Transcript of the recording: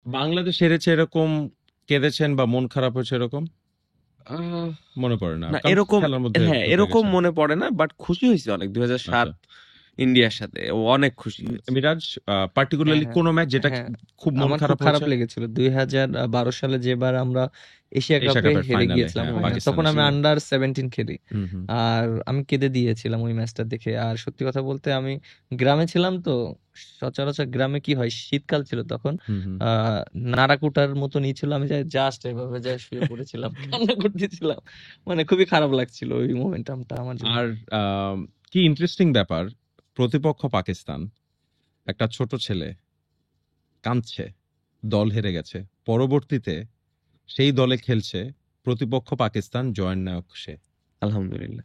বাংলাদেশ হেরেছে এরকম কেঁদেছেন বা মন খারাপ হয়েছে এরকম আহ, মনে পড়ে না, না কারণ এরকম, খেলার মধ্যে হ্যাঁ ঢুকে এরকম গেছে। মনে পড়ে না, বাট খুশি হয়েছি অনেক। আচ্ছা। 2007 ইন্ডিয়ার সাথে ও অনেক খুশি হয়েছি। মিরাজ, হ্যাঁ পার্টিকুলারলি হ্যাঁ কোনো ম্যাচ যেটা হ্যাঁ, খুব মন আমার খুব খারাপ খারাপ হয়েছে? লেগেছিল 2012 সালে, যেবার আমরা এশিয়া এশিয়া কাপে কাপের হেরে ফাইনালে, গিয়েছিলাম হ্যাঁ, ফাইনাল, তখন পাকিস্তানের আমি সাথে। আন্ডার 17 খেলি। হুম হুম আর আমি কেঁদে দিয়েছিলাম ওই ম্যাচটা দেখে। আর সত্যি কথা বলতে আমি গ্রামে ছিলাম তো, সচরাচর গ্রামে কি হয়, শীতকাল ছিল তখন, হুম হুম। আহ নাড়াকুটার মতনই ছিল, আমি জাস্ট এভাবে যা শুয়ে পড়েছিলাম, কান্না করতেছিলাম। মানে খুবই খারাপ লাগছিল ওই মোমেন্টামটা আমার জন্য। আর কি ইন্টারেস্টিং ব্যাপার, প্রতিপক্ষ পাকিস্তান, একটা ছোট ছেলে কাঁদছে, দল হেরে গেছে, পরবর্তীতে সেই দলে খেলছে, প্রতিপক্ষ পাকিস্তান, জয়ের নায়ক সে। আলহামদুলিল্লাহ।